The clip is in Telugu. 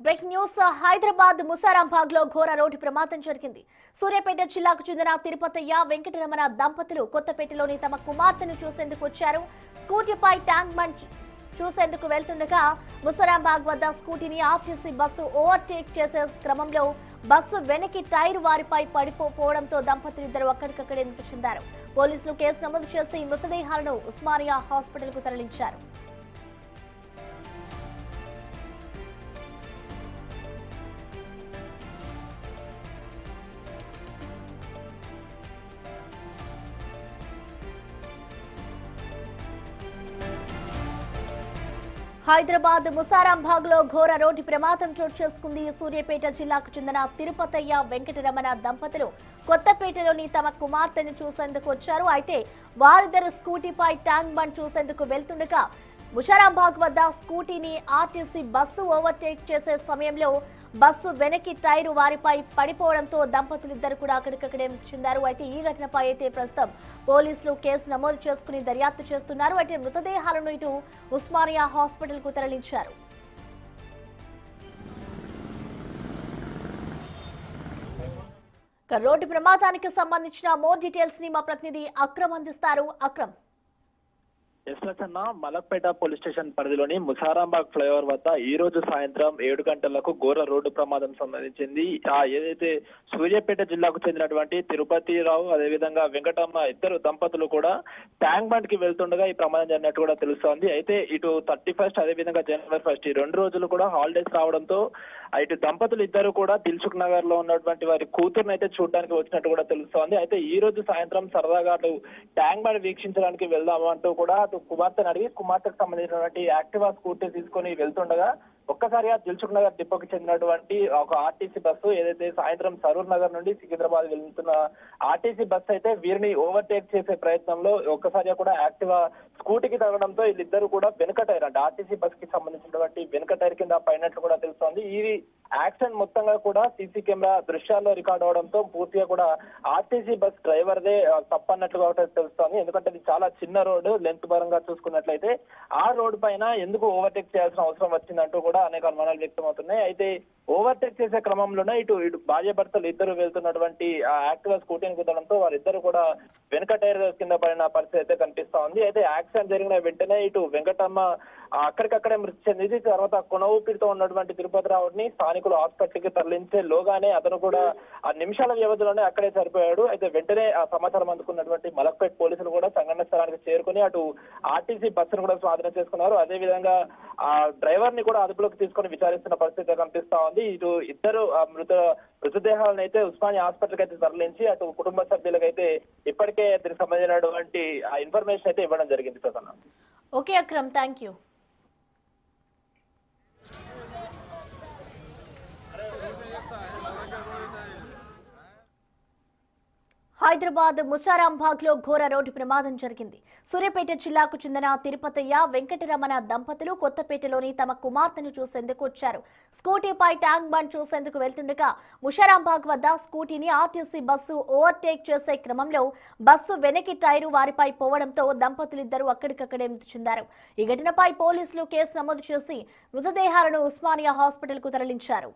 బ్రేకింగ్ న్యూస్ హైదరాబాద్ ముసారాంబాగ్ లో ఘోర రోడ్డు ప్రమాదం జరిగింది. సూర్యాపేట జిల్లాకు చెందిన తిరుపతయ్య వెంకటరమణ దంపతులు కొత్తపేటలోని తమ కుమార్తెను చూసేందుకు వచ్చారు. స్కూటీపై ట్యాంక్ బండ్ చూసేందుకు వెళ్తుండగా ముసారాంబాగ్ వద్ద స్కూటీని ఆర్టీసీ బస్సు ఓవర్టేక్ చేసే క్రమంలో బస్సు వెనక్కి టైర్ వారిపై పడిపోవడంతో దంపతులిద్దరూ అక్కడికక్కడే మృతి చెందారు. పోలీసులు కేసు నమోదు చేసి మృతదేహాలను ఉస్మానియా హాస్పిటల్ కు తరలించారు. హైదరాబాద్ ముసారాంబాగ్ లో ఘోర రోడ్డు ప్రమాదం చోటు చేసుకుంది. సూర్యాపేట జిల్లాకు చెందిన తిరుపతయ్య వెంకటరమణ దంపతులు కొత్తపేటలోని తమ కుమార్తెను చూసేందుకు వచ్చారు. అయితే వారిద్దరు స్కూటీపై ట్యాంక్ బండ్ చూసేందుకు వెళ్తుండగా ముసారాంబాగ్ వద్ద స్కూటీని ఆర్టీసీ బస్సు ఓవర్టేక్ చేసే సమయంలో బస్సు వెనక్కి టైరు వారిపై పడిపోవడంతో దంపతులిద్దరు కూడా అక్కడికక్కడే మృతి చెందారు. అయితే ఈ ఘటనపై అయితే ప్రస్తుతం పోలీసులు కేసు నమోదు చేసుకుని దర్యాప్తు చేస్తున్నారు. అయితే మృతదేహాలను ఇటు ఉస్మానియా హాస్పిటల్ కు తరలించారు. రోడ్డు ప్రమాదానికి సంబంధించిన మోర్ డీటెయిల్స్ ని మా ప్రతినిధి అక్రమ్ అందిస్తారు. అక్రమ్. మలక్పేట పోలీస్ స్టేషన్ పరిధిలోని ముసారాంబాగ్ ఫ్లైఓవర్ వద్ద ఈ రోజు సాయంత్రం 7 గంటలకు ఘోర రోడ్డు ప్రమాదం సంబంధించింది. ఏదైతే సూర్యాపేట జిల్లాకు చెందినటువంటి తిరుపతిరావు అదేవిధంగా వెంకటమ్మ ఇద్దరు దంపతులు కూడా ట్యాంక్ బండ్ కి వెళ్తుండగా ఈ ప్రమాదం జరిగినట్టు కూడా తెలుస్తోంది. అయితే ఇటు 31 అదేవిధంగా జనవరి 1 ఈ 2 రోజులు కూడా హాలిడేస్ రావడంతో ఇటు దంపతులు ఇద్దరు కూడా దిల్సుఖ్ నగర్ లో ఉన్నటువంటి వారి కూతురుని అయితే చూడడానికి వచ్చినట్టు కూడా తెలుస్తోంది. అయితే ఈ రోజు సాయంత్రం సరదాగా అటు ట్యాంక్ బండ్ వీక్షించడానికి వెళ్దాము అంటూ కూడా కుమార్తెను అడిగి కుమార్తెకు సంబంధించినటువంటి యాక్టివా స్కూటీ తీసుకొని వెళ్తుండగా ఒక్కసారిగా దిల్సుఖ్ నగర్ డిపోకి చెందినటువంటి ఒక ఆర్టీసీ బస్సు ఏదైతే సాయంత్రం సరూర్ నగర్ నుండి సికింద్రాబాద్ వెళ్తున్న ఆర్టీసీ బస్సు అయితే వీరిని ఓవర్టేక్ చేసే ప్రయత్నంలో ఒక్కసారిగా కూడా యాక్టివా స్కూటీకి తగడంతో వీళ్ళిద్దరు కూడా వెనుక టైర్ అంటే ఆర్టీసీ బస్ కి సంబంధించినటువంటి వెనుక టైర్ కింద పడినట్లు కూడా తెలుస్తోంది. ఈ యాక్సిడెంట్ మొత్తంగా కూడా సీసీ కెమెరా దృశ్యాల్లో రికార్డ్ అవడంతో పూర్తిగా కూడా ఆర్టీసీ బస్ డ్రైవర్దే తప్పన్నట్లుగా తెలుస్తోంది. ఎందుకంటే ఇది చాలా చిన్న రోడ్డు, లెంత్ పరంగా చూసుకున్నట్లయితే ఆ రోడ్డు పైన ఎందుకు ఓవర్టేక్ చేయాల్సిన అవసరం వచ్చిందంటూ కూడా అనేక అనుమానాలు వ్యక్తమవుతున్నాయి. అయితే ఓవర్టేక్ చేసే క్రమంలోనే ఇటు భార్య భర్తలు ఇద్దరు వెళ్తున్నటువంటి యాక్టివా స్కూటీని కుదడంతో వారిద్దరు కూడా వెనుక టైర్ కింద పడిన పరిస్థితి అయితే కనిపిస్తా ఉంది. అయితే యాక్సిడెంట్ జరిగిన వెంటనే ఇటు వెంకటమ్మ అక్కడికక్కడే మృతి చెందింది. తర్వాత కొన ఊపిరితో ఉన్నటువంటి తిరుపతిరావుని స్థానికులు హాస్పిటల్ కి తరలించే లోగానే అతను కూడా ఆ నిమిషాల వ్యవధిలోనే అక్కడే చనిపోయాడు. అయితే వెంటనే ఆ సమాచారం అందుకున్నటువంటి మలక్పేట పోలీసులు కూడా సంఘటన స్థలానికి చేరుకుని అటు ఆర్టీసీ బస్సును కూడా స్వాధీనం చేసుకున్నారు. అదేవిధంగా ఆ డ్రైవర్ ని కూడా అదుపులోకి తీసుకొని విచారిస్తున్న పరిస్థితి కనిపిస్తా ఉంది. ఇటు ఇద్దరు మృతదేహాలను అయితే ఉస్మానియా హాస్పిటల్ కి అయితే తరలించి అటు కుటుంబ సభ్యులకు అయితే ఇప్పటికే దీనికి సంబంధించినటువంటి ఆ ఇన్ఫర్మేషన్ అయితే ఇవ్వడం జరిగింది. Prasanna. Okay Akram, thank you. Hyderabad Musarambagh లో ఘోర రోడ్డు ప్రమాదం జరిగింది. సూర్యాపేట జిల్లాకు చెందిన తిరుపతయ్య వెంకటరమణ దంపతులు కొత్తపేటలోని తమ కుమార్తెను చూసేందుకు వచ్చారు. స్కూటీపై ట్యాంక్ బండ్ చూసేందుకు వెళ్తుండగా ముసారాంబాగ్ వద్ద స్కూటీని ఆర్టీసీ బస్సు ఓవర్టేక్ చేసే క్రమంలో బస్సు వెనక్కి టైరు వారిపై పోవడంతో దంపతులిద్దరూ అక్కడికక్కడే మృతి చెందారు. ఈ ఘటనపై పోలీసులు కేసు నమోదు చేసి మృతదేహాలను ఉస్మానియా హాస్పిటల్ కు తరలించారు.